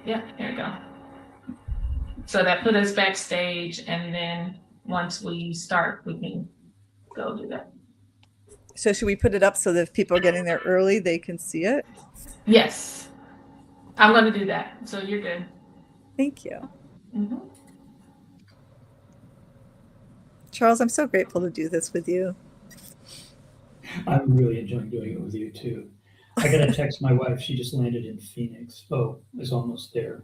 Yeah, there you go. So that put us backstage, and then once we start, we can go do that. So should we put it up so that if people are getting there early, they can see it? Yes, I'm going to do that. So you're good. Thank you. Mm-hmm. Charles, I'm so grateful to do this with you. I'm really enjoying doing it with you too. I got to text my wife. She just landed in Phoenix. Oh, is almost there.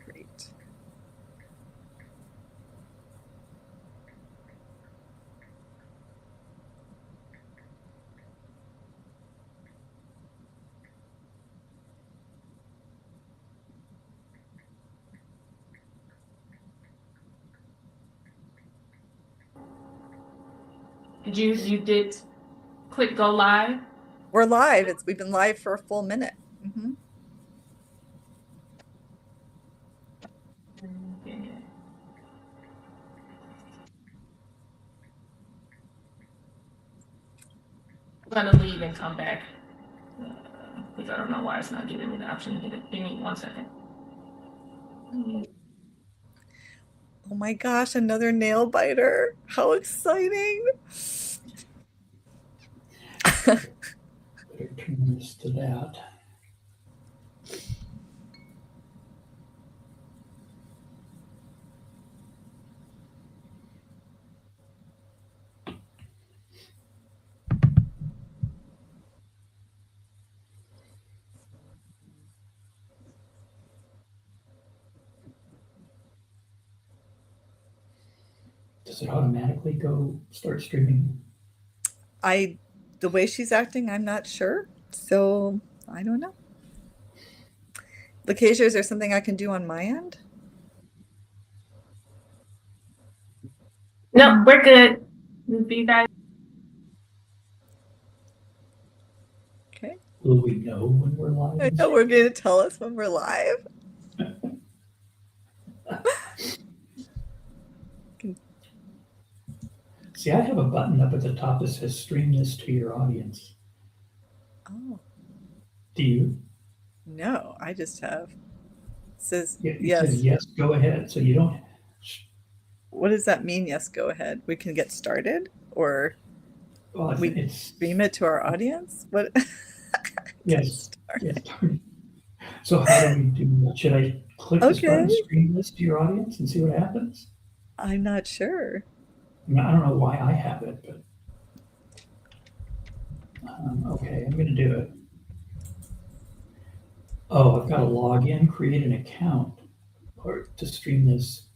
Great. You did click go live? We're live. We've been live for a full minute. Mm-hmm. Okay. I'm going to leave and come back. Because I don't know why it's not giving me the option to hit it. Give me 1 second. Oh my gosh, another nail biter. How exciting. Better turn this to that. Does it automatically go start streaming? The way she's acting, I'm not sure. So I don't know. Lakeisha, is there something I can do on my end? No, we're good. Be back. Okay. Will we know when we're live? I know we're going to tell us when we're live. See, I have a button up at the top that says stream this to your audience. Oh. Do you? No, I just have. It says It yes. says yes, go ahead. So you don't. What does that mean? Yes, go ahead. We can get started, or we stream it to our audience. What? Yes. Yes. So how do we do that? Should I click this button, stream this to your audience, and see what happens? I'm not sure. I mean, I don't know why I have it, but okay, I'm going to do it. Oh, I've got to log in, create an account, or to stream this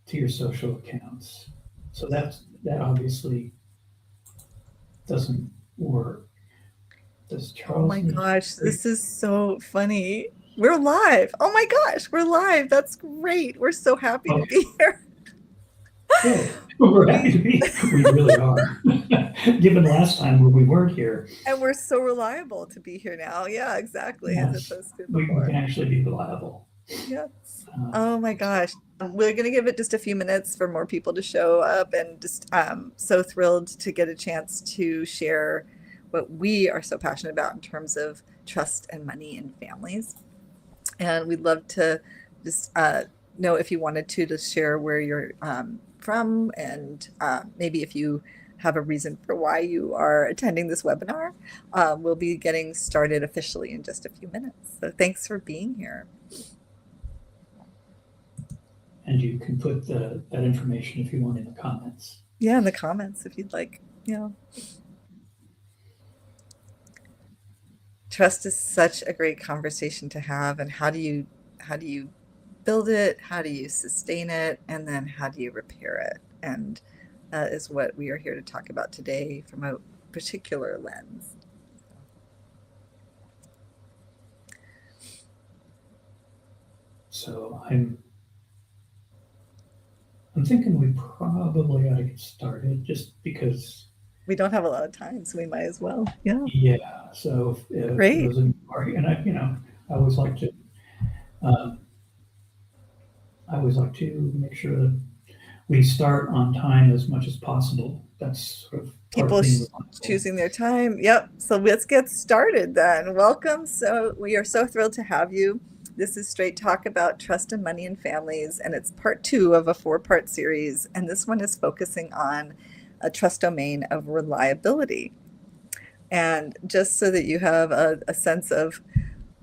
to your social accounts. So that obviously doesn't work. Does Charles? Oh my gosh, this is so funny. We're live. Oh my gosh, we're live. That's great. We're so happy to be here. Good. We're happy to be. We really are. Given last time where we weren't here. And we're so reliable to be here now. Yeah, exactly. Yes, as opposed to we before. can actually be reliable. Yes. Oh my gosh. We're going to give it just a few minutes for more people to show up, and just so thrilled to get a chance to share what we are so passionate about in terms of trust and money in families. And we'd love to just know if you wanted to share where you're from, and maybe if you have a reason for why you are attending this webinar. We'll be getting started officially in just a few minutes. So thanks for being here. And you can put that information if you want in the comments. Yeah, in the comments if you'd like. Yeah. Trust is such a great conversation to have, and how do you build it? How do you sustain it? And then how do you repair it? And that is what we are here to talk about today from a particular lens. So I'm thinking we probably ought to get started, just because we don't have a lot of time, so we might as well. Yeah. Yeah. So if those of you are, and I always like to make sure that we start on time as much as possible. that's sort of People part of being responsible. choosing their time. Yep. So let's get started then. Welcome. So we are so thrilled to have you. This is Straight Talk about trust and money and families, and it's part 2 of a 4-part series. And this one is focusing on a trust domain of reliability. And just so that you have a sense of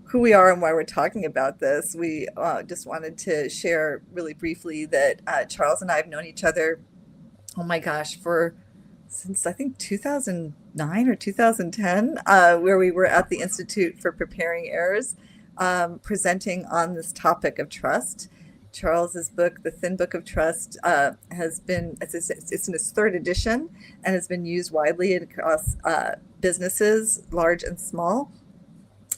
who we are and why we're talking about this, we just wanted to share really briefly that Charles and I have known each other, oh my gosh, since I think 2009 or 2010, where we were at the Institute for Preparing Heirs, presenting on this topic of trust. Charles's book, The Thin Book of Trust, has been, it's in its 3rd edition and has been used widely across businesses, large and small.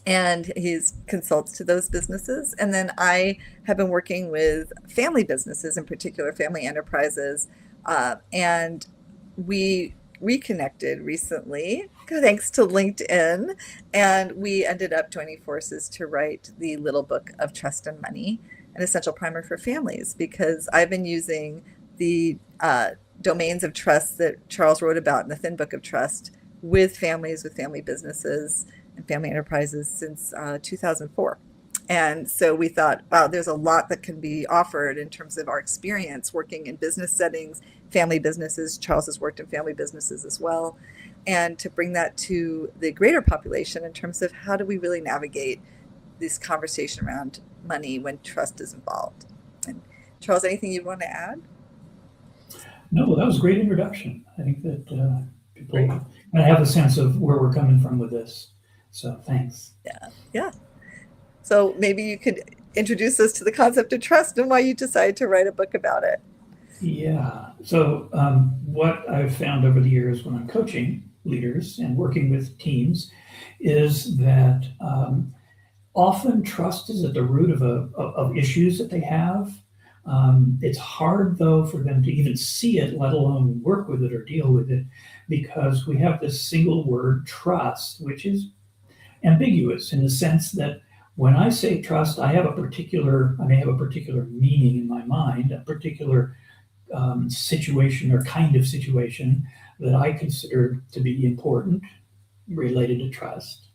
And he consults to those businesses. And then I have been working with family businesses, in particular family enterprises, and we reconnected recently thanks to LinkedIn, and we ended up joining forces to write the Little Book of Trust and Money, an essential primer for families, because I've been using the domains of trust that Charles wrote about in the Thin Book of Trust with families, with family businesses and family enterprises since 2004. And so we thought, wow, there's a lot that can be offered in terms of our experience working in business settings, family businesses. Charles has worked in family businesses as well. And to bring that to the greater population in terms of how do we really navigate this conversation around money when trust is involved. And Charles, anything you'd want to add? No, that was a great introduction. I think that people kind of have a sense of where we're coming from with this. So thanks. Yeah. So maybe you could introduce us to the concept of trust and why you decided to write a book about it. Yeah. So what I've found over the years when I'm coaching leaders and working with teams is that often trust is at the root of issues that they have. It's hard, though, for them to even see it, let alone work with it or deal with it, because we have this single word, trust, which is ambiguous in the sense that when I say trust, I may have a particular meaning in my mind, a particular situation or kind of situation that I consider to be important related to trust.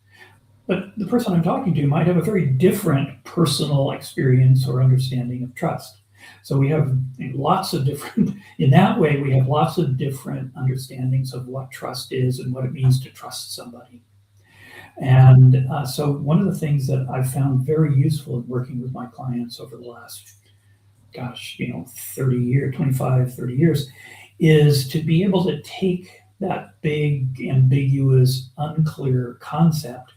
But the person I'm talking to might have a very different personal experience or understanding of trust. So we have lots of different, in that way, we have lots of different understandings of what trust is and what it means to trust somebody. And so one of the things that I've found very useful in working with my clients over the last, 30 years, is to be able to take that big, ambiguous, unclear concept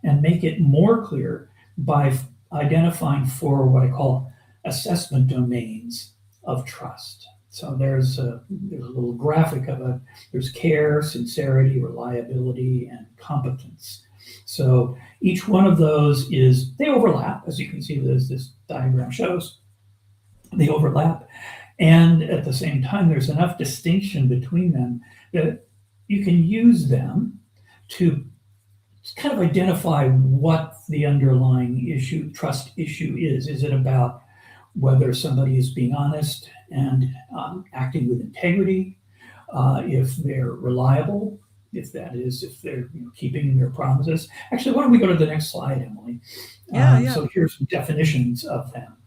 and make it more clear by identifying 4 what I call assessment domains of trust. So there's a little graphic of it. There's care, sincerity, reliability, and competence. So each one of those they overlap, as you can see, as this diagram shows, they overlap. And at the same time, there's enough distinction between them that you can use them to kind of identify what the underlying trust issue is. Is it about whether somebody is being honest and acting with integrity, if they're reliable, if they're keeping their promises. Actually, why don't we go to the next slide, Emily? Yeah. So here's some definitions of them.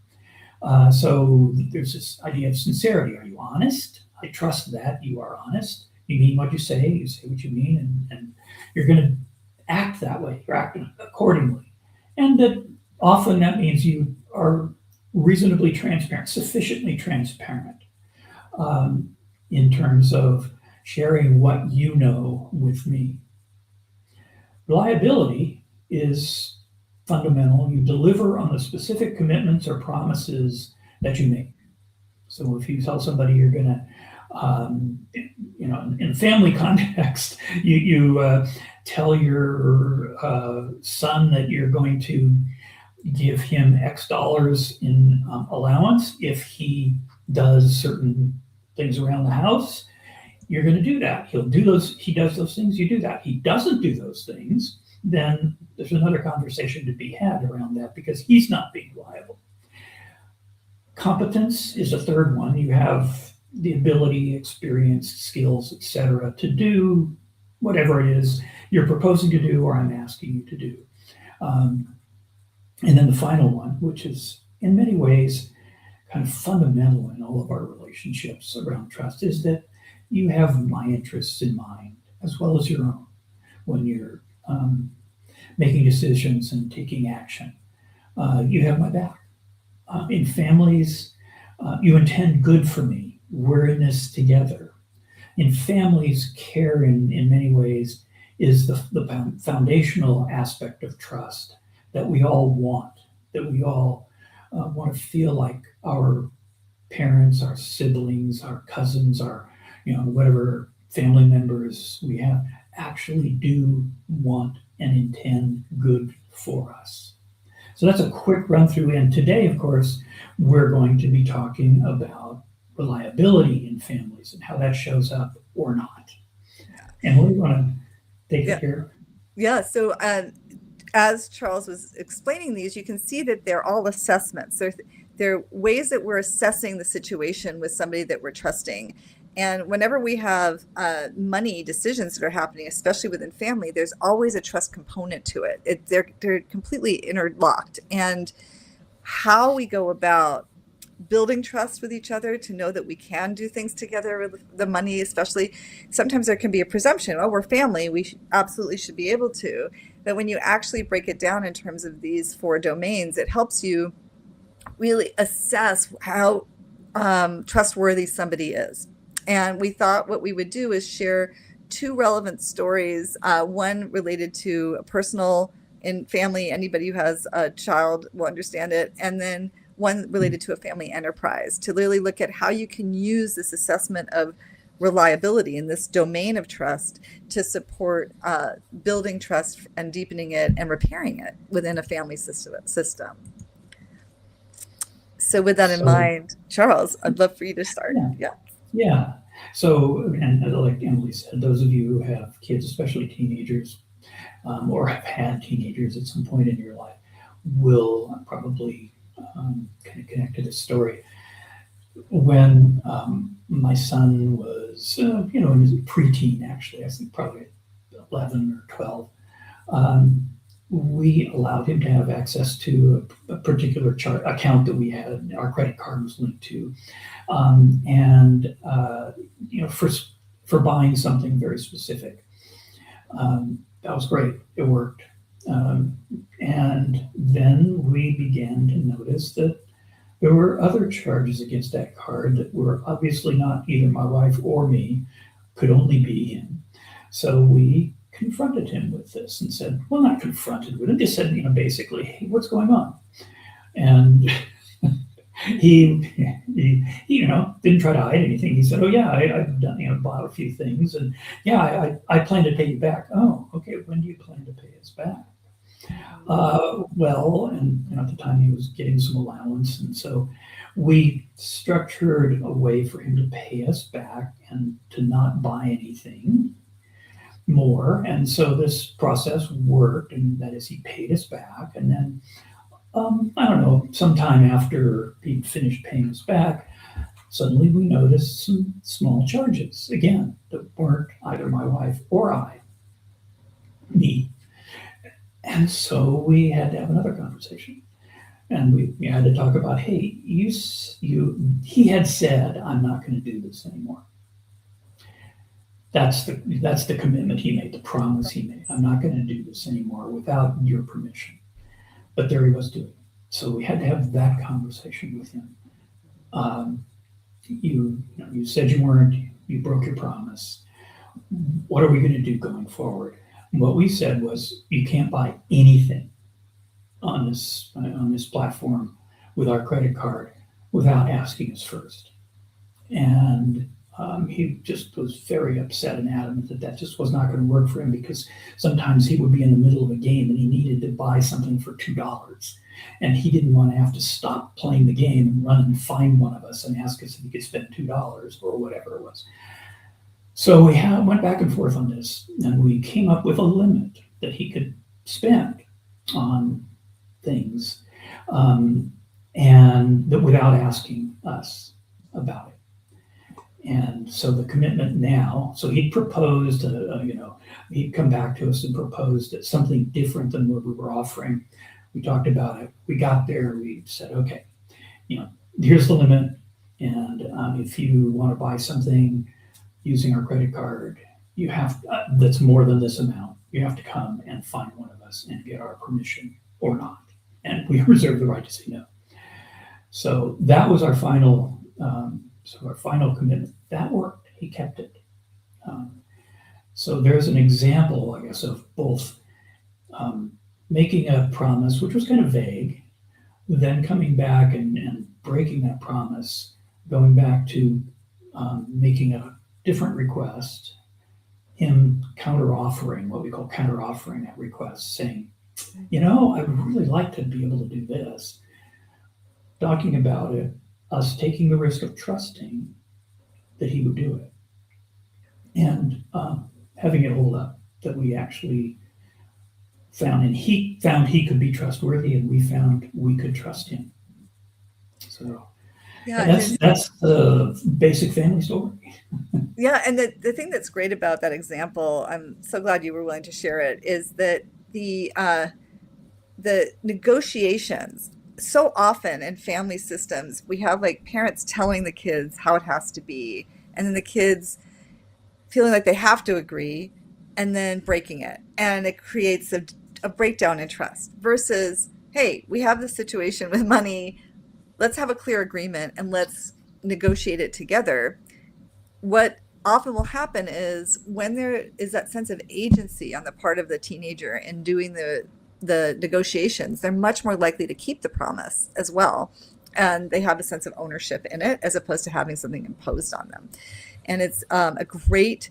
So there's this idea of sincerity. Are you honest? I trust that you are honest. You mean what you say what you mean, and you're going to act that way. You're acting accordingly. And that often that means you are reasonably transparent, sufficiently transparent in terms of sharing what you know with me. Reliability is fundamental. You deliver on the specific commitments or promises that you make. So if you tell somebody you're going to, in a family context, you tell your son that you're going to give him X dollars in allowance if he does certain things around the house, you're going to do that. He does those things, you do that. He doesn't do those things, then there's another conversation to be had around that because he's not being reliable. Competence is a third one. You have the ability, experience, skills, etc., to do whatever it is you're proposing to do or I'm asking you to do. And then the final one, which is in many ways kind of fundamental in all of our relationships around trust, is that you have my interests in mind as well as your own when you're making decisions and taking action. You have my back. In families, you intend good for me. We're in this together. In families, care in many ways is the foundational aspect of trust that we all want, that we all want to feel like our parents, our siblings, our cousins, our, whatever family members we have actually do want and intend good for us. So that's a quick run through. And today, of course, we're going to be talking about reliability in families and how that shows up or not. And what do you want to take it here? Yeah. So as Charles was explaining these, you can see that they're all assessments. They're ways that we're assessing the situation with somebody that we're trusting. And whenever we have money decisions that are happening, especially within family, there's always a trust component to it. They're completely interlocked. And how we go about building trust with each other to know that we can do things together with the money, especially, sometimes there can be a presumption, oh, we're family, we absolutely should be able to. But when you actually break it down in terms of these 4 domains, it helps you really assess how trustworthy somebody is. And we thought what we would do is share 2 relevant stories, one related to a personal in family, anybody who has a child will understand it, and then one related to a family enterprise, to really look at how you can use this assessment of reliability in this domain of trust to support building trust and deepening it and repairing it within a family system. So with that in mind, Charles, I'd love for you to start. Yeah. So, and like Emily said, those of you who have kids, especially teenagers, or have had teenagers at some point in your life, will probably kind of connect to this story. When my son was, in his preteen, actually, I think probably 11 or 12, we allowed him to have access to a particular account that we had, our credit card was linked to, for buying something very specific. That was great. It worked. And then we began to notice that there were other charges against that card that were obviously not either my wife or me, could only be him. So we confronted him with this and said, well, not confronted with him, just said, basically, hey, what's going on? And he didn't try to hide anything. He said, oh yeah, I've done, bought a few things, and yeah, I plan to pay you back. Oh, okay, when do you plan to pay us back? Well, and at the time he was getting some allowance, and so we structured a way for him to pay us back and to not buy anything more. And so this process worked, and that is, he paid us back, and then I don't know, sometime after he finished paying us back, suddenly we noticed some small charges again that weren't either my wife or me. And so we had to have another conversation, and we had to talk about, hey, he had said, I'm not going to do this anymore. That's the commitment he made, the promise he made. I'm not going to do this anymore without your permission. But there he was doing it. So we had to have that conversation with him. You said you weren't, you broke your promise. What are we going to do going forward? What we said was, you can't buy anything on this platform with our credit card without asking us first. And he just was very upset and adamant that just was not going to work for him, because sometimes he would be in the middle of a game and he needed to buy something for $2. And he didn't want to have to stop playing the game and run and find one of us and ask us if he could spend $2 or whatever it was. So we went back and forth on this, and we came up with a limit that he could spend on things, and that without asking us about it. And so the commitment now, so he proposed, he'd come back to us and proposed something different than what we were offering. We talked about it. We got there. We said, okay, here's the limit. And if you want to buy something using our credit card, you have that's more than this amount. You have to come and find one of us and get our permission or not. And we reserve the right to say no. So that was our final commitment. That worked. He kept it. So there's an example, I guess, of both making a promise, which was kind of vague, then coming back and breaking that promise, going back to making a different request, him counter-offering, what we call counter-offering that request, saying, I would really like to be able to do this. Talking about it, us taking the risk of trusting that he would do it, and having it hold up, that we actually found, and he found he could be trustworthy, and we found we could trust him. So Yeah, that's the basic family story. Yeah, and the thing that's great about that example, I'm so glad you were willing to share it, is that the negotiations, so often in family systems, we have like parents telling the kids how it has to be, and then the kids feeling like they have to agree, and then breaking it. And it creates a breakdown in trust versus, hey, we have this situation with money. Let's have a clear agreement and let's negotiate it together. What often will happen is when there is that sense of agency on the part of the teenager in doing the negotiations, they're much more likely to keep the promise as well. And they have a sense of ownership in it as opposed to having something imposed on them. And it's a great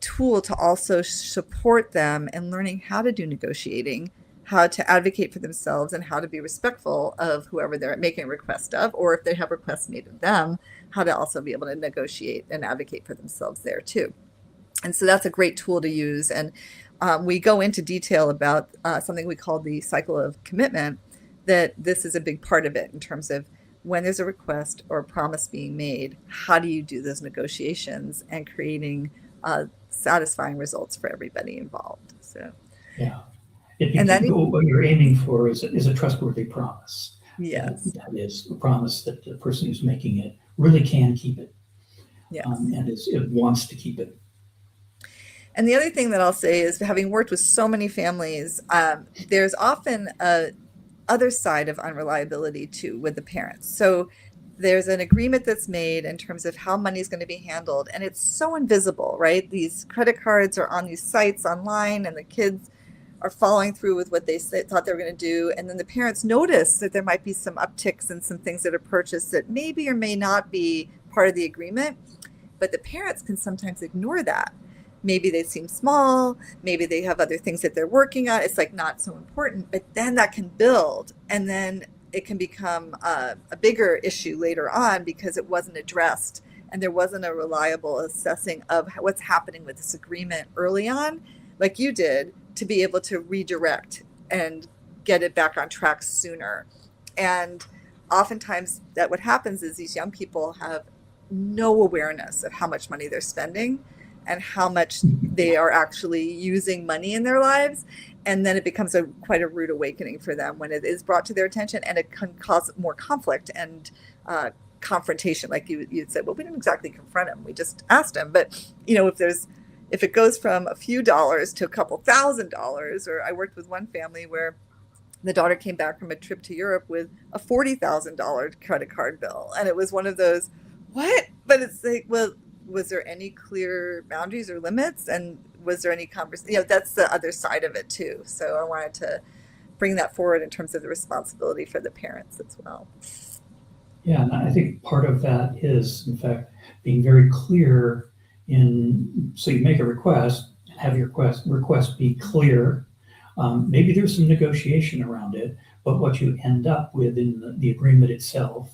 tool to also support them in learning how to do negotiating, how to advocate for themselves, and how to be respectful of whoever they're making a request of, or if they have requests made of them, how to also be able to negotiate and advocate for themselves there too. And so that's a great tool to use. And we go into detail about something we call the cycle of commitment, that this is a big part of it in terms of when there's a request or a promise being made, how do you do those negotiations and creating satisfying results for everybody involved. So yeah. What you're aiming for is a trustworthy promise. Yes. That is a promise that the person who's making it really can keep it. Yes. And it wants to keep it. And the other thing that I'll say is, having worked with so many families, there's often a other side of unreliability too with the parents. So there's an agreement that's made in terms of how money is going to be handled, and it's so invisible, right? These credit cards are on these sites online, and the kids are following through with what they thought they were going to do. And then the parents notice that there might be some upticks and some things that are purchased that maybe or may not be part of the agreement. But the parents can sometimes ignore that. Maybe they seem small. Maybe they have other things that they're working on. It's like not so important, but then that can build. And then it can become a bigger issue later on because it wasn't addressed and there wasn't a reliable assessing of what's happening with this agreement early on, like you did, to be able to redirect and get it back on track sooner. And oftentimes that what happens is these young people have no awareness of how much money they're spending and how much they are actually using money in their lives. And then it becomes quite a rude awakening for them when it is brought to their attention, and it can cause more conflict and confrontation. Like you'd said, well, we didn't exactly confront him. We just asked him. But, if it goes from a few dollars to a couple $1,000s, or I worked with one family where the daughter came back from a trip to Europe with a $40,000 credit card bill. And it was one of those, what? But it's like, well, was there any clear boundaries or limits? And was there any conversation? That's the other side of it too. So I wanted to bring that forward in terms of the responsibility for the parents as well. Yeah, and I think part of that is, in fact, being very clear so you make a request and have your request be clear. Maybe there's some negotiation around it, but what you end up with in the agreement itself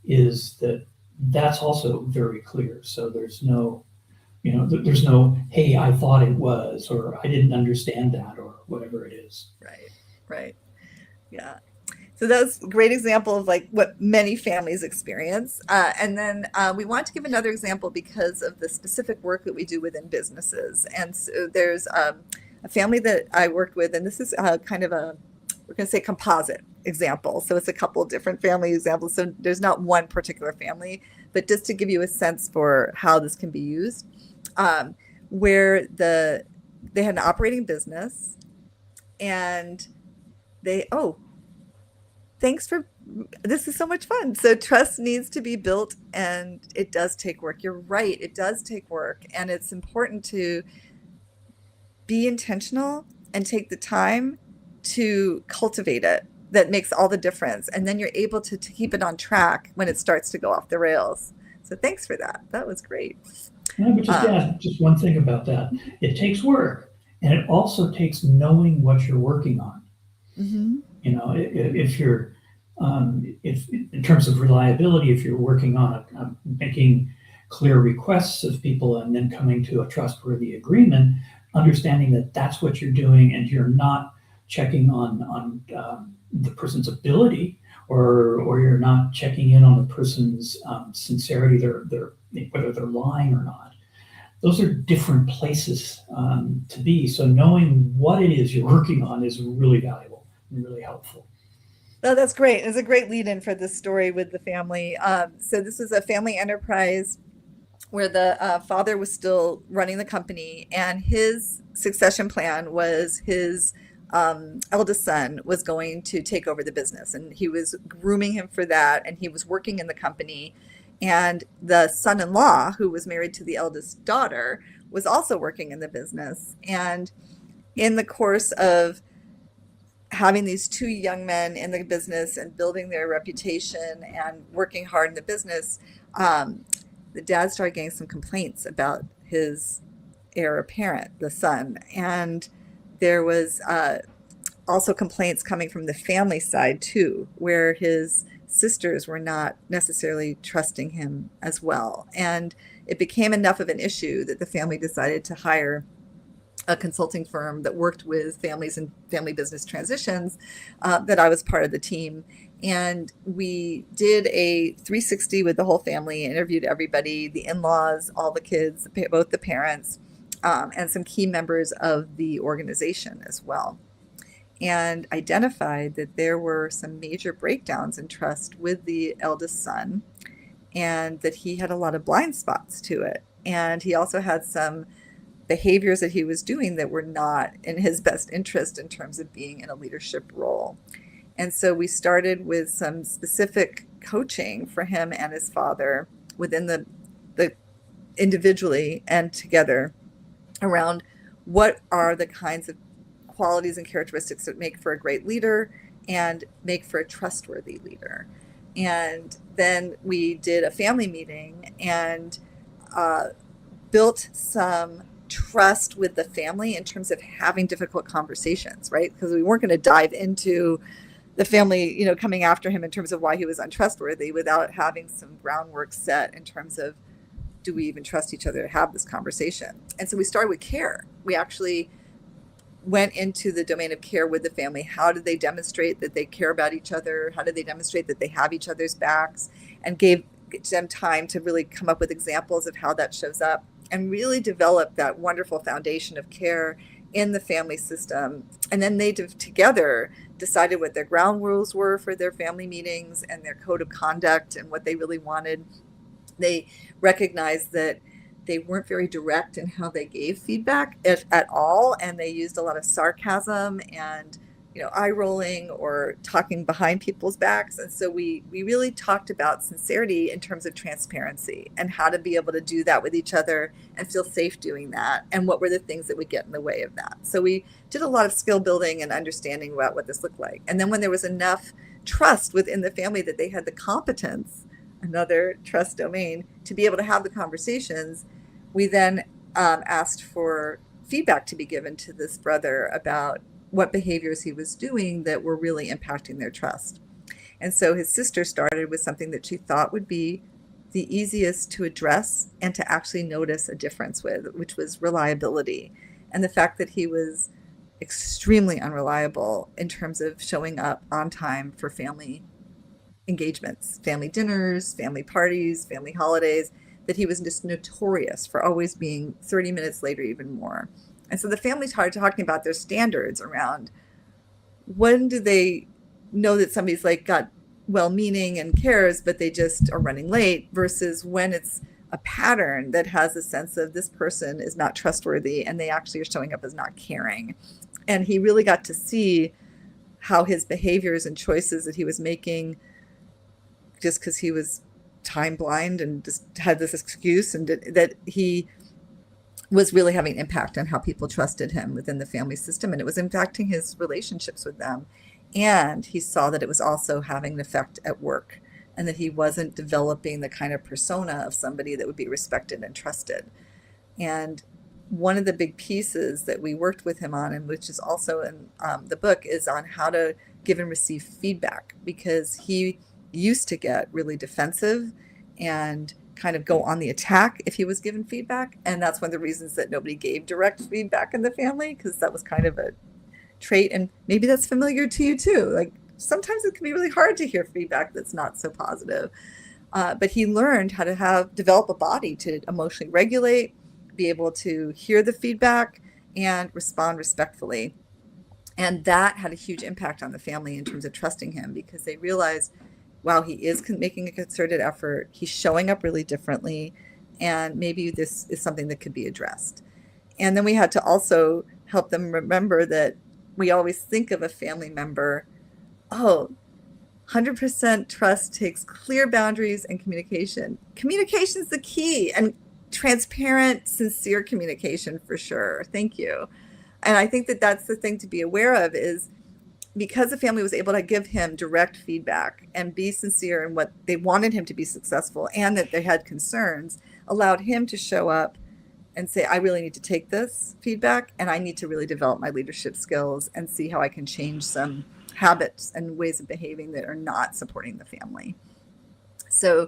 is that's also very clear. So there's no, hey, I thought it was, or I didn't understand that, or whatever it is. Right. Yeah. So that was a great example of like what many families experience. And then we want to give another example because of the specific work that we do within businesses. And so there's a family that I worked with, and this is kind of we're going to say composite example. So it's a couple of different family examples. So there's not one particular family, but just to give you a sense for how this can be used, where they had an operating business and thanks for this is so much fun. So trust needs to be built and it does take work. You're right. It does take work. And it's important to be intentional and take the time to cultivate it. That makes all the difference. And then you're able to keep it on track when it starts to go off the rails. So thanks for that. That was great. I would just add just one thing about that. It takes work, and it also takes knowing what you're working on. Mm-hmm. You know, if you're, if in terms of reliability, if you're working on making clear requests of people and then coming to a trustworthy agreement, understanding that that's what you're doing, and you're not checking on the person's ability, or you're not checking in on the person's sincerity, whether they're lying or not. Those are different places to be. So knowing what it is you're working on is really valuable and really helpful. Oh, that's great. It's a great lead-in for this story with the family. So this is a family enterprise where the father was still running the company, and his succession plan was his eldest son was going to take over the business, and he was grooming him for that, and he was working in the company. And the son-in-law, who was married to the eldest daughter, was also working in the business. And in the course of having these two young men in the business and building their reputation and working hard in the business, the dad started getting some complaints about his heir apparent, the son. And there was also complaints coming from the family side too, where his sisters were not necessarily trusting him as well. And it became enough of an issue that the family decided to hire a consulting firm that worked with families and family business transitions, that I was part of the team. And we did a 360 with the whole family, interviewed everybody, the in-laws, all the kids, both the parents, and some key members of the organization as well, and identified that there were some major breakdowns in trust with the eldest son, and that he had a lot of blind spots to it. And he also had some behaviors that he was doing that were not in his best interest in terms of being in a leadership role. And so we started with some specific coaching for him and his father within the individually and together around what are the kinds of qualities and characteristics that make for a great leader and make for a trustworthy leader. And then we did a family meeting and built some trust with the family in terms of having difficult conversations, right? Because we weren't going to dive into the family, coming after him in terms of why he was untrustworthy without having some groundwork set in terms of, do we even trust each other to have this conversation? And so we started with care. We actually went into the domain of care with the family. How did they demonstrate that they care about each other? How did they demonstrate that they have each other's backs? And gave them time to really come up with examples of how that shows up, and really develop that wonderful foundation of care in the family system. And then they together decided what their ground rules were for their family meetings and their code of conduct and what they really wanted. They recognized that they weren't very direct in how they gave feedback at all, and they used a lot of sarcasm and eye rolling or talking behind people's backs. And so we really talked about sincerity in terms of transparency and how to be able to do that with each other and feel safe doing that, and what were the things that would get in the way of that. So we did a lot of skill building and understanding about what this looked like. And then when there was enough trust within the family that they had the competence, another trust domain, to be able to have the conversations, we then asked for feedback to be given to this brother about what behaviors he was doing that were really impacting their trust. And so his sister started with something that she thought would be the easiest to address and to actually notice a difference with, which was reliability. And the fact that he was extremely unreliable in terms of showing up on time for family engagements, family dinners, family parties, family holidays, that he was just notorious for always being 30 minutes late or even more. And so the family started talking about their standards around when do they know that somebody's like got well-meaning and cares, but they just are running late, versus when it's a pattern that has a sense of this person is not trustworthy and they actually are showing up as not caring. And he really got to see how his behaviors and choices that he was making, just because he was time blind and just had this excuse, and that he was really having an impact on how people trusted him within the family system, and it was impacting his relationships with them. And he saw that it was also having an effect at work, and that he wasn't developing the kind of persona of somebody that would be respected and trusted. And one of the big pieces that we worked with him on, and which is also in the book, is on how to give and receive feedback, because he used to get really defensive and kind of go on the attack if he was given feedback. And that's one of the reasons that nobody gave direct feedback in the family, because that was kind of a trait. And maybe that's familiar to you too. Like sometimes it can be really hard to hear feedback that's not so positive. But he learned how to develop a body to emotionally regulate, be able to hear the feedback and respond respectfully. And that had a huge impact on the family in terms of trusting him, because they realized, wow, he is making a concerted effort. He's showing up really differently. And maybe this is something that could be addressed. And then we had to also help them remember that we always think of a family member, 100% trust takes clear boundaries and communication. Communication is the key, and transparent, sincere communication for sure. Thank you. And I think that that's the thing to be aware of, is because the family was able to give him direct feedback and be sincere in what they wanted him to be successful, and that they had concerns, allowed him to show up and say, I really need to take this feedback and I need to really develop my leadership skills and see how I can change some habits and ways of behaving that are not supporting the family. So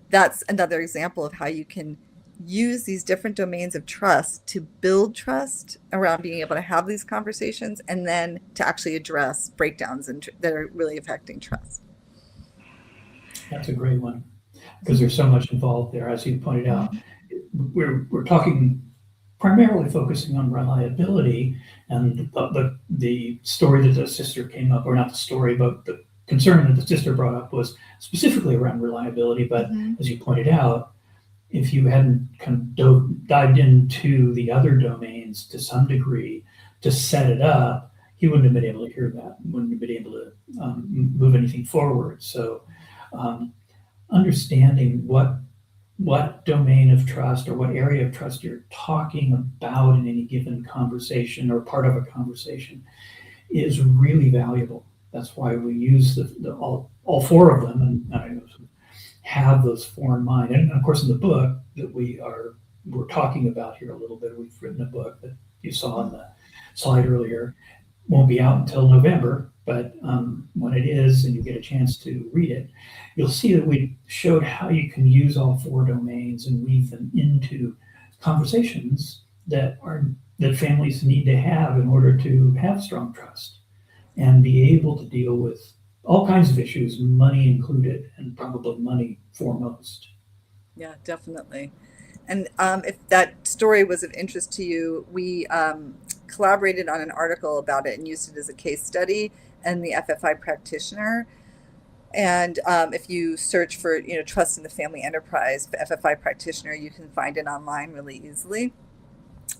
that's another example of how you can use these different domains of trust to build trust around being able to have these conversations, and then to actually address breakdowns that are really affecting trust. That's a great one, because there's so much involved there. As you pointed out, we're talking primarily focusing on reliability, and the story that the sister came up, or not the story, but the concern that the sister brought up was specifically around reliability. But as you pointed out, if you hadn't kind of dived into the other domains to some degree to set it up, he wouldn't have been able to hear that, wouldn't have been able to move anything forward. So understanding what domain of trust or what area of trust you're talking about in any given conversation or part of a conversation is really valuable. That's why we use all four of them, and have those four in mind. And of course, in the book that we're talking about here a little bit, we've written a book that you saw on the slide earlier. Won't be out until November, but when it is and you get a chance to read it, you'll see that we showed how you can use all four domains and weave them into conversations that families need to have in order to have strong trust and be able to deal with all kinds of issues, money included, and probably money foremost. Yeah, definitely. And if that story was of interest to you, we collaborated on an article about it and used it as a case study in the FFI Practitioner. And if you search for, trust in the family enterprise, FFI Practitioner, you can find it online really easily.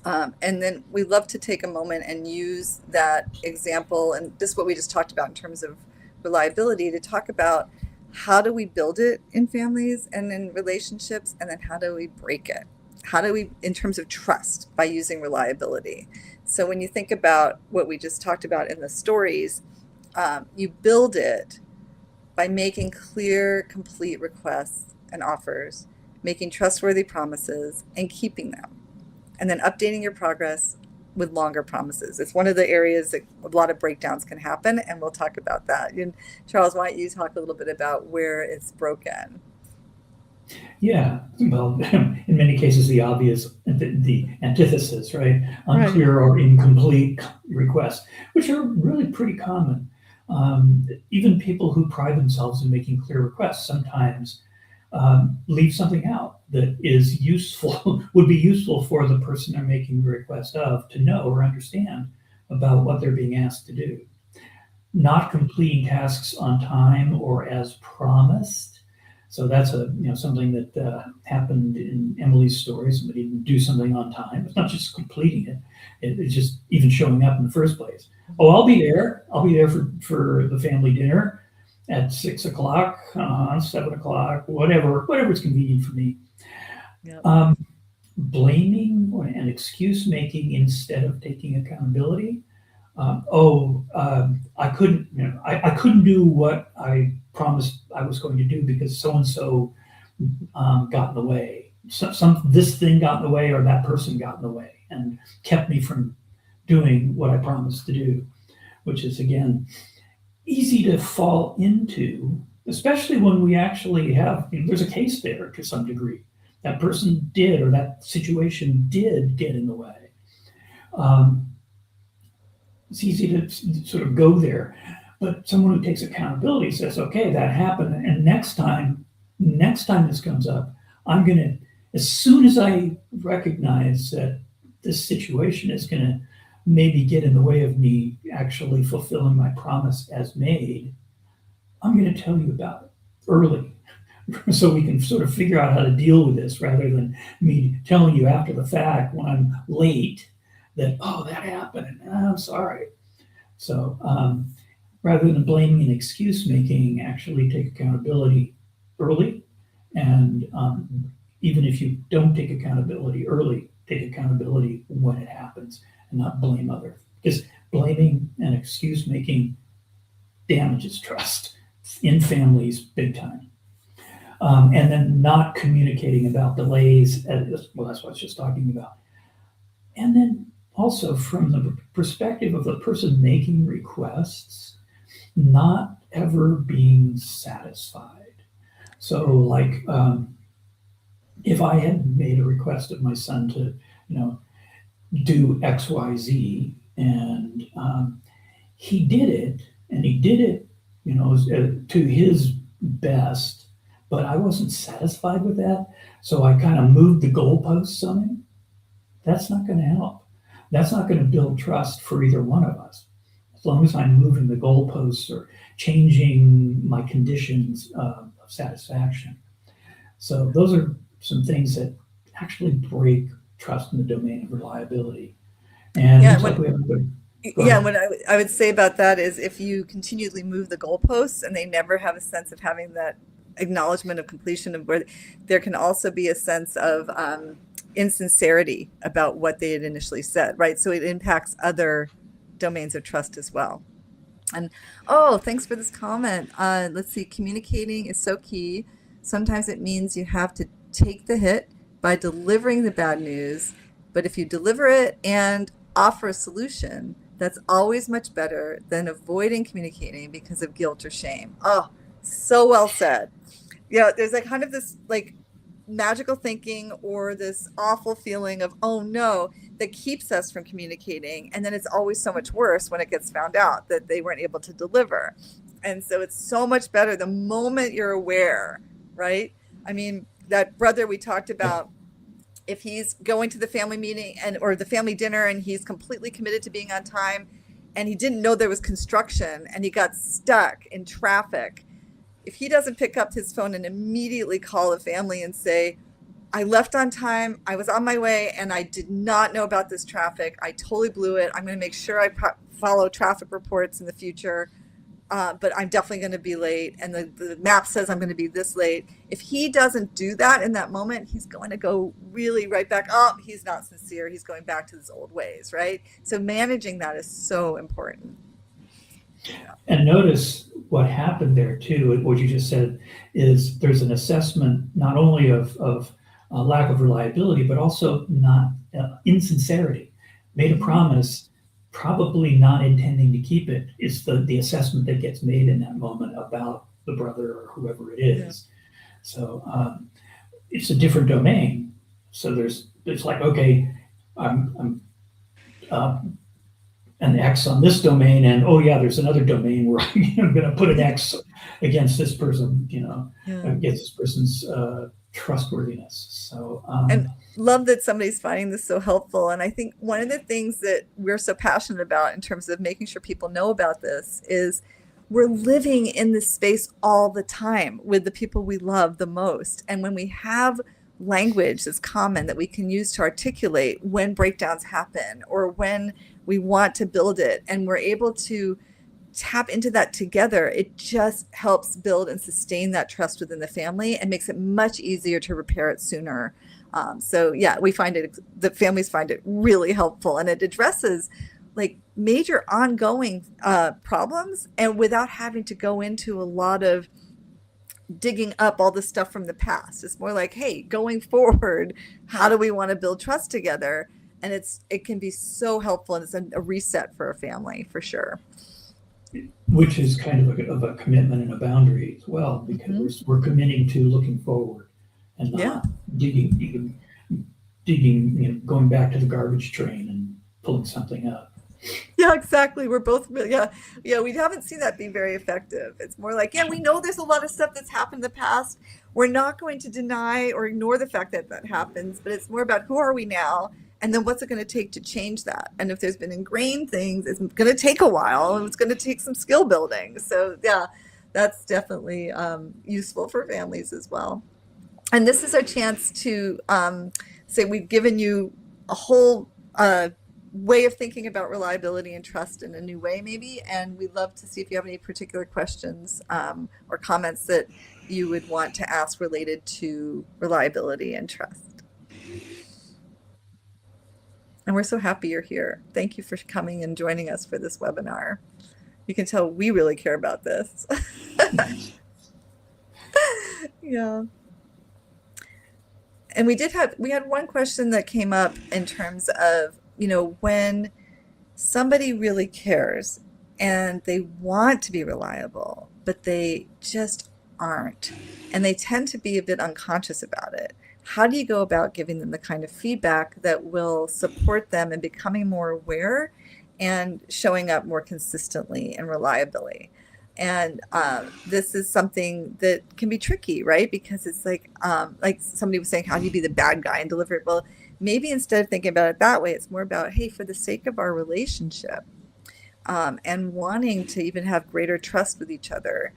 And then we love to take a moment and use that example, and this is what we just talked about in terms of reliability, to talk about how do we build it in families and in relationships, and then how do we break it? How do we, in terms of trust, by using reliability? So when you think about what we just talked about in the stories, you build it by making clear, complete requests and offers, making trustworthy promises and keeping them, and then updating your progress with longer promises. It's one of the areas that a lot of breakdowns can happen, and we'll talk about that. And Charles, why don't you talk a little bit about where it's broken? Yeah, well, in many cases, the obvious, the antithesis, right? Right. Unclear or incomplete requests, which are really pretty common. Even people who pride themselves in making clear requests sometimes leave something out that is useful, would be useful for the person they're making the request of to know or understand about what they're being asked to do. Not completing tasks on time or as promised. So that's something that happened in Emily's story. Somebody didn't do something on time. It's not just completing it; it's just even showing up in the first place. Oh, I'll be there. I'll be there for the family dinner at 6 o'clock, 7 o'clock, whatever's convenient for me. Yep. Blaming and excuse making instead of taking accountability. I couldn't, I couldn't do what I promised I was going to do because so and so got in the way. This thing got in the way, or that person got in the way, and kept me from doing what I promised to do, which is again easy to fall into, especially when we actually have, there's a case there to some degree. That person did, or that situation did get in the way. It's easy to sort of go there, but someone who takes accountability says, okay, that happened. And next time this comes up, I'm going to, as soon as I recognize that this situation is going to maybe get in the way of me actually fulfilling my promise as made, I'm going to tell you about it early so we can sort of figure out how to deal with this rather than me telling you after the fact when I'm late that, oh, that happened, and I'm sorry. So rather than blaming and excuse making, actually take accountability early. And even if you don't take accountability early, take accountability when it happens and not blame others. Because blaming and excuse making damages trust in families big time. And then not communicating about delays, that's what I was just talking about. And then also from the perspective of the person making requests, not ever being satisfied. So like if I had made a request of my son to, do X, Y, Z, and he did it, to his best, but I wasn't satisfied with that. So I kind of moved the goalposts on him. That's not going to help. That's not going to build trust for either one of us. As long as I'm moving the goalposts or changing my conditions of satisfaction. So those are some things that actually break trust in the domain of reliability. And Yeah, looks like we have a good. Yeah, what I would say about that is if you continually move the goalposts and they never have a sense of having that acknowledgement of completion of where there can also be a sense of insincerity about what they had initially said, right? So it impacts other domains of trust as well. And thanks for this comment. Let's see, communicating is so key. Sometimes it means you have to take the hit by delivering the bad news, but if you deliver it and offer a solution, that's always much better than avoiding communicating because of guilt or shame. Oh, so well said. There's like kind of this like magical thinking or this awful feeling of, oh no, that keeps us from communicating. And then it's always so much worse when it gets found out that they weren't able to deliver. And so it's so much better the moment you're aware, right? I mean, that brother we talked about, if he's going to the family meeting or the family dinner and he's completely committed to being on time and he didn't know there was construction and he got stuck in traffic, if he doesn't pick up his phone and immediately call the family and say, I left on time, I was on my way, and I did not know about this traffic. I totally blew it. I'm going to make sure I follow traffic reports in the future, but I'm definitely going to be late. And the map says I'm going to be this late. If he doesn't do that in that moment, he's going to go really right back. Oh, he's not sincere. He's going back to his old ways, right? So managing that is so important. And notice what happened there too, what you just said, is there's an assessment not only of lack of reliability, but also not insincerity. Made a promise, probably not intending to keep it, is the assessment that gets made in that moment about the brother or whoever it is. Yeah. So it's a different domain. So it's like, okay, I'm an X on this domain, and oh yeah, there's another domain where I'm going to put an X against this person, against this person's trustworthiness. So and love that somebody's finding this so helpful. And I think one of the things that we're so passionate about in terms of making sure people know about this is we're living in this space all the time with the people we love the most. And when we have language that's common that we can use to articulate when breakdowns happen or when we want to build it, and we're able to tap into that together, it just helps build and sustain that trust within the family and makes it much easier to repair it sooner. So yeah, the families find it really helpful, and it addresses like major ongoing problems, and without having to go into a lot of digging up all the stuff from the past. It's more like, hey, going forward, how do we want to build trust together? And it can be so helpful, and it's a reset for a family for sure. Which is kind of a commitment and a boundary as well, because we're committing to looking forward and not digging, going back to the garbage train and pulling something up. Yeah, exactly. We're both, we haven't seen that be very effective. It's more like, we know there's a lot of stuff that's happened in the past. We're not going to deny or ignore the fact that that happens, but it's more about who are we now? And then what's it going to take to change that? And if there's been ingrained things, it's going to take a while, and it's going to take some skill building. So yeah, that's definitely useful for families as well. And this is our chance to say we've given you a whole way of thinking about reliability and trust in a new way, maybe. And we'd love to see if you have any particular questions or comments that you would want to ask related to reliability and trust. And we're so happy you're here. Thank you for coming and joining us for this webinar. You can tell we really care about this. Yeah. And we had one question that came up in terms of, when somebody really cares and they want to be reliable, but they just aren't, and they tend to be a bit unconscious about it. How do you go about giving them the kind of feedback that will support them in becoming more aware and showing up more consistently and reliably? And this is something that can be tricky, right? Because it's like somebody was saying, how do you be the bad guy and deliver it? Well, maybe instead of thinking about it that way, it's more about, hey, for the sake of our relationship and wanting to even have greater trust with each other,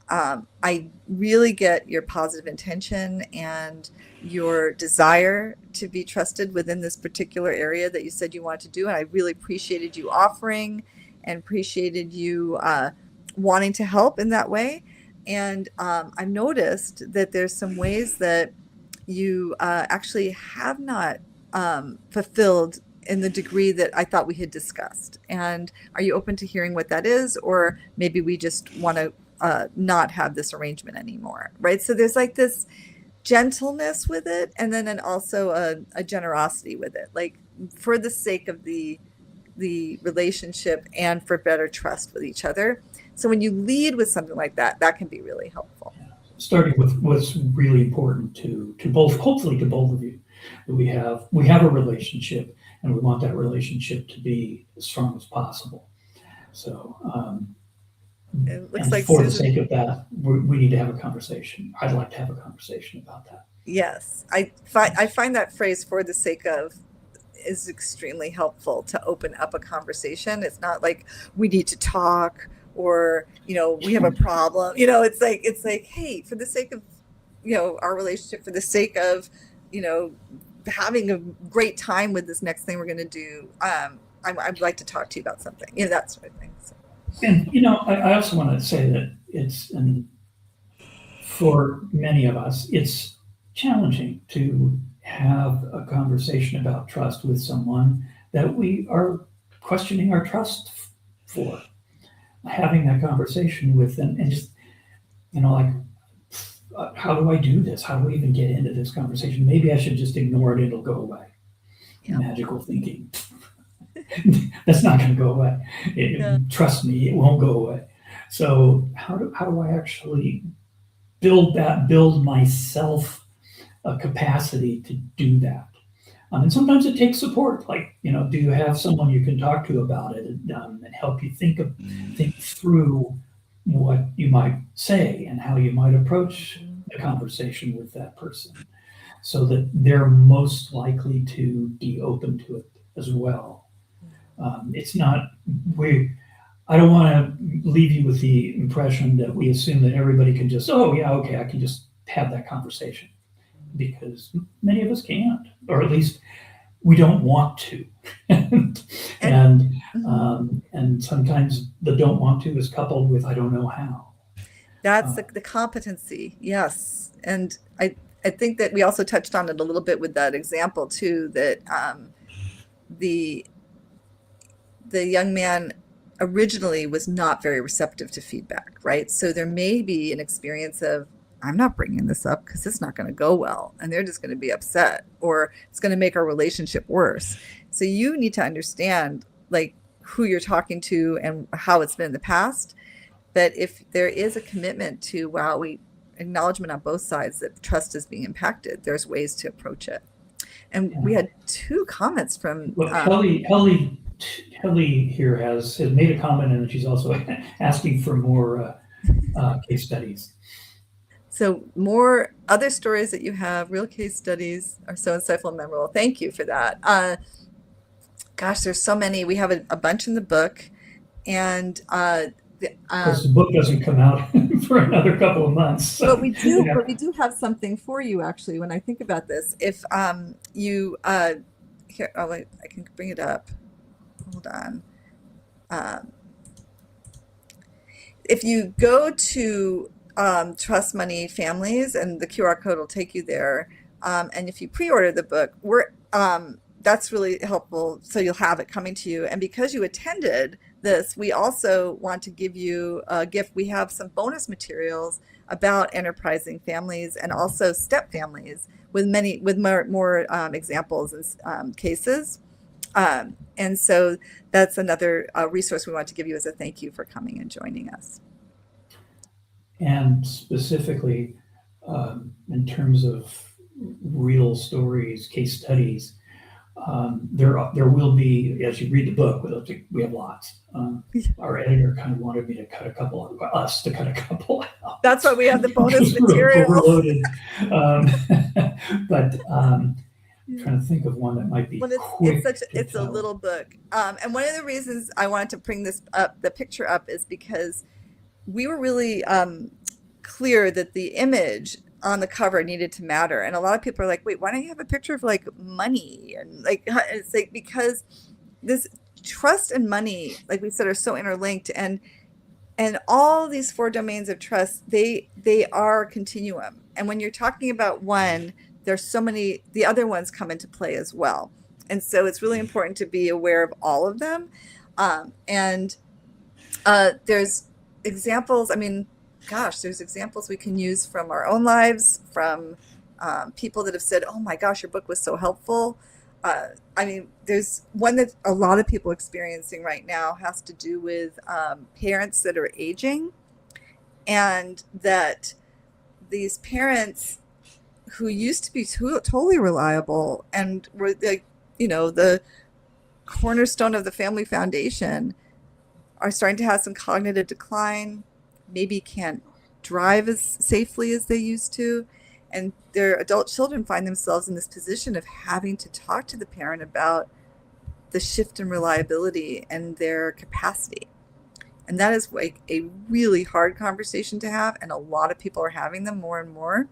I really get your positive intention and your desire to be trusted within this particular area that you said you wanted to do. And I really appreciated you offering and appreciated you wanting to help in that way. And I've noticed that there's some ways that you actually have not fulfilled in the degree that I thought we had discussed. And are you open to hearing what that is? Or maybe we just want to not have this arrangement anymore, right? So there's like this gentleness with it, and then also a generosity with it, like for the sake of the relationship and for better trust with each other. So when you lead with something like that, that can be really helpful. Yeah. Starting with what's really important to both, hopefully to both of you, that we have a relationship, and we want that relationship to be as strong as possible. So it looks like for the sake of that, we need to have a conversation. I'd like to have a conversation about that. Yes, I find that phrase "for the sake of" is extremely helpful to open up a conversation. It's not like we need to talk or we have a problem. It's like, hey, for the sake of our relationship, for the sake of having a great time with this next thing we're going to do, I'd like to talk to you about something, that sort of thing. So. And I also want to say that for many of us, it's challenging to have a conversation about trust with someone that we are questioning our trust for. Having that conversation with them and just, how do I do this? How do I even get into this conversation? Maybe I should just ignore it. It'll go away. Yeah. Magical thinking. That's not going to go away. Trust me, it won't go away. So how do I actually build myself a capacity to do that. And sometimes it takes support, like, do you have someone you can talk to about it, and help you think through what you might say and how you might approach the conversation with that person, so that they're most likely to be open to it as well. It's not, I don't want to leave you with the impression that we assume that everybody can just, oh yeah, okay, I can just have that conversation, because many of us can't, or at least we don't want to. and sometimes the don't want to is coupled with I don't know how. That's the competency, yes. And I think that we also touched on it a little bit with that example too, that the young man originally was not very receptive to feedback, right? So there may be an experience of, I'm not bringing this up because it's not going to go well, and they're just going to be upset, or it's going to make our relationship worse. So you need to understand like who you're talking to and how it's been in the past. But if there is a commitment to, acknowledgement on both sides that trust is being impacted, there's ways to approach it. And we had 2 comments from Kelly here has made a comment, and she's also asking for more case studies. So more other stories that you have, real case studies, are so insightful and memorable. Thank you for that. Gosh, there's so many. We have a bunch in the book, and because the book doesn't come out for another couple of months. So. But we do have something for you actually. When I think about this, if you here, I can bring it up. Hold on. If you go to Trust Money Families, and the QR code will take you there. And if you pre-order the book, that's really helpful. So you'll have it coming to you. And because you attended this, we also want to give you a gift. We have some bonus materials about enterprising families and also step families with more examples and cases. And so that's another resource we want to give you as a thank you for coming and joining us. And specifically, in terms of real stories, case studies, there will be, as you read the book, we have lots. Our editor kind of wanted me to cut a couple out. That's why we have the bonus material. Overloaded. But trying to think of one that might be quick. It's a little book. And one of the reasons I wanted to bring the picture up is because we were really clear that the image on the cover needed to matter. And a lot of people are like, wait, why don't you have a picture of like money? And like, it's like, because this trust and money, like we said, are so interlinked, and all these 4 domains of trust, they are continuum. And when you're talking about one, there's so many, the other ones come into play as well. And so it's really important to be aware of all of them. There's examples, there's examples we can use from our own lives, from people that have said, oh my gosh, your book was so helpful. There's one that a lot of people are experiencing right now, has to do with parents that are aging, and that these parents who used to be totally reliable and were the cornerstone of the family foundation are starting to have some cognitive decline, maybe can't drive as safely as they used to. And their adult children find themselves in this position of having to talk to the parent about the shift in reliability and their capacity. And that is like a really hard conversation to have. And a lot of people are having them more and more.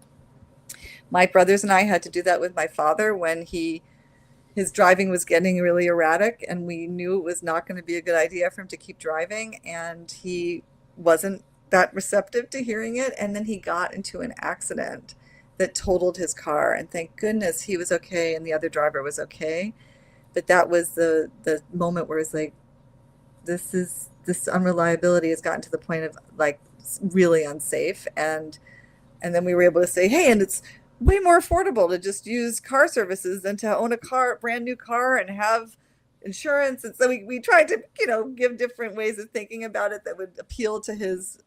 My brothers and I had to do that with my father when his driving was getting really erratic, and we knew it was not going to be a good idea for him to keep driving. And he wasn't that receptive to hearing it. And then he got into an accident that totaled his car, and thank goodness he was okay and the other driver was okay. But that was the moment where it's like, this unreliability has gotten to the point of like really unsafe. And then we were able to say, hey, and it's way more affordable to just use car services than to own a brand new car and have insurance. And so we tried to, give different ways of thinking about it that would appeal to his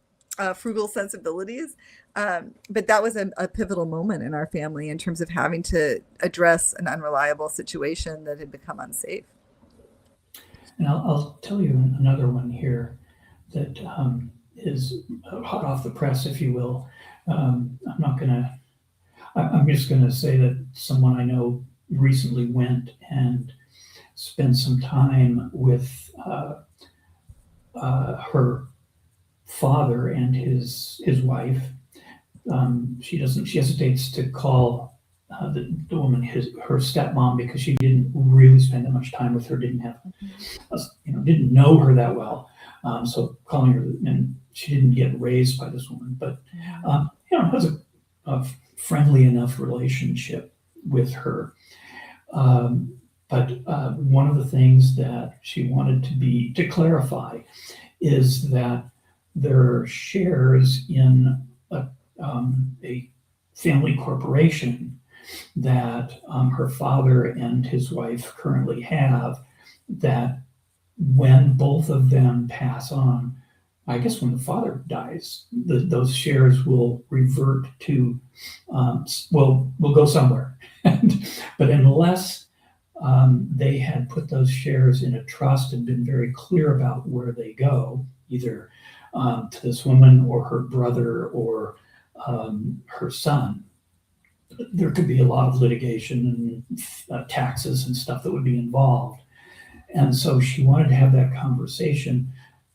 frugal sensibilities. But that was a pivotal moment in our family in terms of having to address an unreliable situation that had become unsafe. And I'll tell you another one here that is hot off the press, if you will. I'm just gonna say that someone I know recently went and spent some time with her father and his wife. She hesitates to call the woman her stepmom because she didn't really spend that much time with her, didn't know her that well. So calling her, and she didn't get raised by this woman, but has a friendly enough relationship with her. But one of the things that she wanted to clarify is that their shares in a family corporation that her father and his wife currently have, that when both of them pass on, I guess when the father dies, those shares will revert to, will go somewhere. But unless they had put those shares in a trust and been very clear about where they go, either to this woman or her brother or her son, there could be a lot of litigation and taxes and stuff that would be involved. And so she wanted to have that conversation,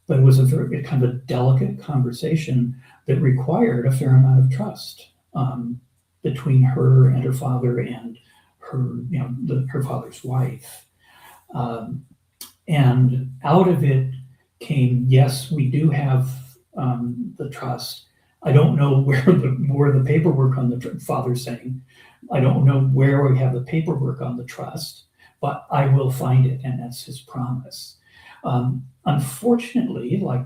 but it was a very kind of a delicate conversation that required a fair amount of trust between her and her father and her, her father's wife. And out of it came, yes, we do have the trust. I don't know where the paperwork on the father's saying, I don't know where we have the paperwork on the trust, but I will find it, and that's his promise. Unfortunately, like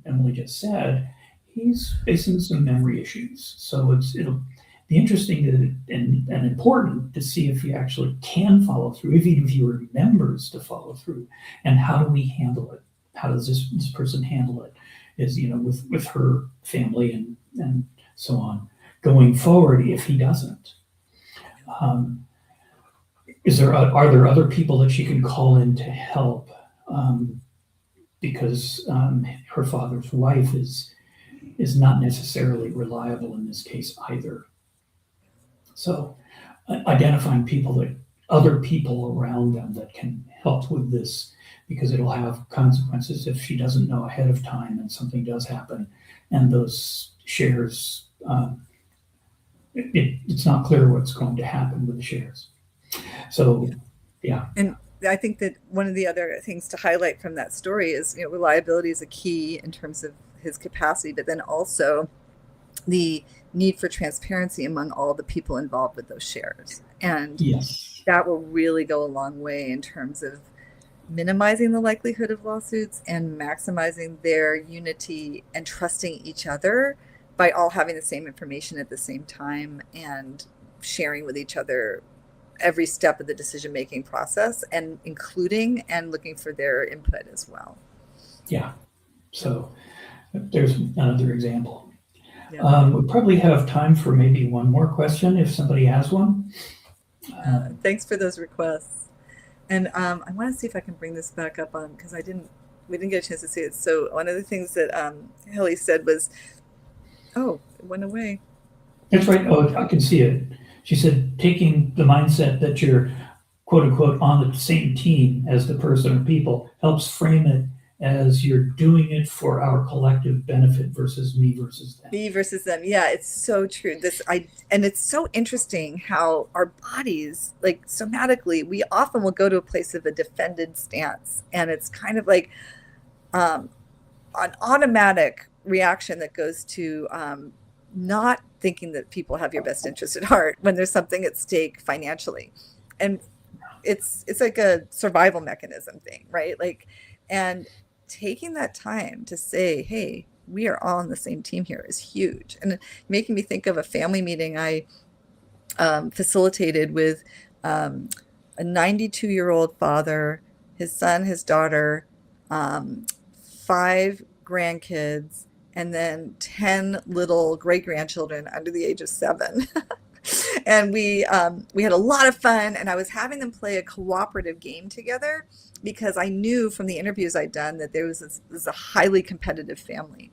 Emily just said, he's facing some memory issues. So it'll be interesting and important to see if he actually can follow through, even if he remembers to follow through, and how do we handle it? How does this person handle it? Is with her family and so on going forward if he doesn't. Are there other people that she can call in to help? Because her father's wife is not necessarily reliable in this case either. So identifying other people around them that can help with this, because it'll have consequences if she doesn't know ahead of time and something does happen and those shares, it's not clear what's going to happen with the shares. So, yeah. And I think that one of the other things to highlight from that story is, reliability is a key in terms of his capacity, but then also the need for transparency among all the people involved with those shares. And yes, that will really go a long way in terms of minimizing the likelihood of lawsuits and maximizing their unity and trusting each other by all having the same information at the same time and sharing with each other every step of the decision-making process, and including and looking for their input as well. Yeah. So there's another example. Yeah. We probably have time for maybe one more question if somebody has one. Thanks for those requests. And I want to see if I can bring this back up on, because we didn't get a chance to see it. So one of the things that Haley said was, it went away. That's right. Oh, I can see it. She said, taking the mindset that you're, quote unquote, on the same team as the person or people helps frame it as you're doing it for our collective benefit versus me versus them. Me versus them. Yeah, it's so true. And it's so interesting how our bodies, like somatically, we often will go to a place of a defended stance. And it's kind of like an automatic reaction that goes to not thinking that people have your best interest at heart when there's something at stake financially. And it's like a survival mechanism thing, right? And taking that time to say, hey, we are all on the same team here is huge. And making me think of a family meeting I facilitated with a 92-year-old father, his son, his daughter, 5 grandkids, and then 10 little great grandchildren under the age of 7. And we had a lot of fun, and I was having them play a cooperative game together because I knew from the interviews I'd done that there was this a highly competitive family,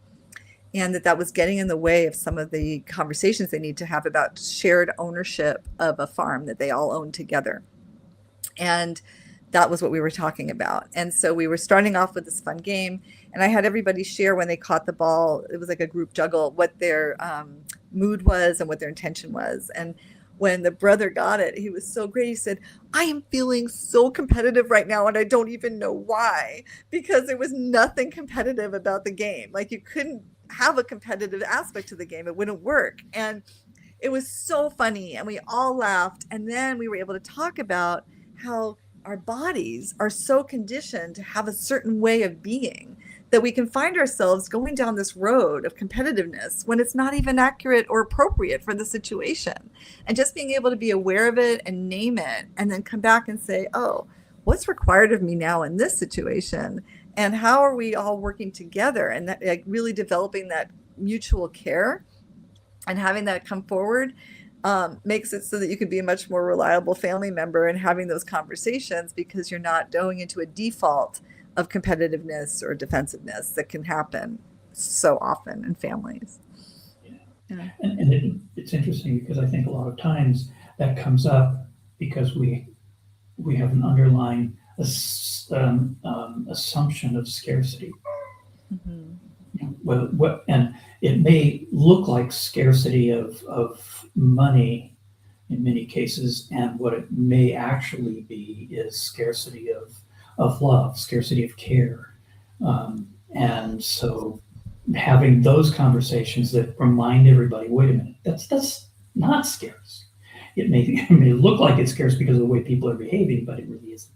and that was getting in the way of some of the conversations they need to have about shared ownership of a farm that they all own together. And that was what we were talking about. And so we were starting off with this fun game, and I had everybody share when they caught the ball. It was like a group juggle, what their mood was and what their intention was. And when the brother got it, he was so great. He said, I am feeling so competitive right now, and I don't even know why, because there was nothing competitive about the game. Like, you couldn't have a competitive aspect to the game. It wouldn't work. And it was so funny, and we all laughed. And then we were able to talk about how our bodies are so conditioned to have a certain way of being that we can find ourselves going down this road of competitiveness when it's not even accurate or appropriate for the situation. And just being able to be aware of it and name it, and then come back and say, oh, what's required of me now in this situation? And how are we all working together? And that, like, really developing that mutual care and having that come forward makes it so that you can be a much more reliable family member and having those conversations, because you're not going into a default of competitiveness or defensiveness that can happen so often in families. Yeah. And it's interesting because I think a lot of times that comes up because we have an underlying assumption of scarcity. Mm-hmm. And it may look like scarcity of money in many cases, and what it may actually be is scarcity of love, scarcity of care. And so having those conversations that remind everybody, wait a minute, that's not scarce. It may look like it's scarce because of the way people are behaving, but it really isn't.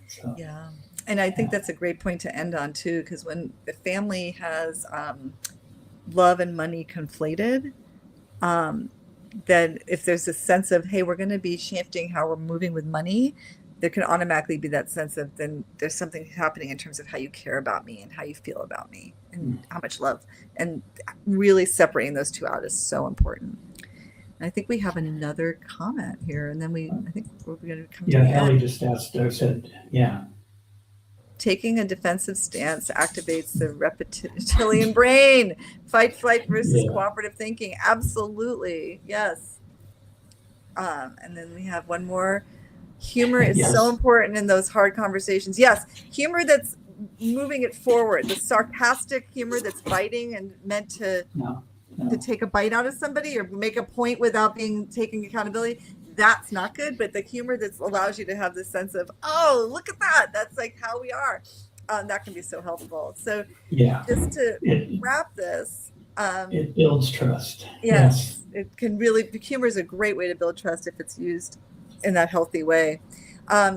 So, yeah. And I think that's a great point to end on too, because when the family has love and money conflated, then if there's a sense of, hey, we're going to be shifting how we're moving with money, there can automatically be that sense of, then there's something happening in terms of how you care about me and how you feel about me and how much love. And really separating those two out is so important. And I think we have another comment here, and then I think we're going to come to the end. Ellie just asked, said, yeah. Taking a defensive stance activates the reptilian brain. Fight, flight versus cooperative thinking. Absolutely. Yes. And then we have one more. Humor is so important in those hard conversations. Yes. Humor that's moving it forward. The sarcastic humor that's biting and meant to take a bite out of somebody or make a point without taking accountability. That's not good, but the humor that allows you to have this sense of, oh, look at that. That's like how we are. That can be so helpful. So just to wrap this. It builds trust. Yes. It can really, humor is a great way to build trust if it's used in that healthy way.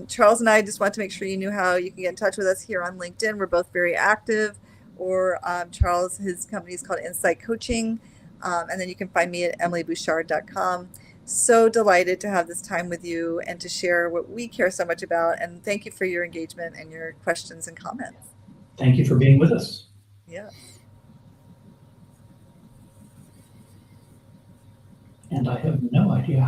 Charles and I just want to make sure you knew how you can get in touch with us here on LinkedIn. We're both very active. Or Charles, his company is called Insight Coaching. And then you can find me at emilybouchard.com. So delighted to have this time with you and to share what we care so much about. And thank you for your engagement and your questions and comments. Thank you for being with us. Yeah. And I have no idea how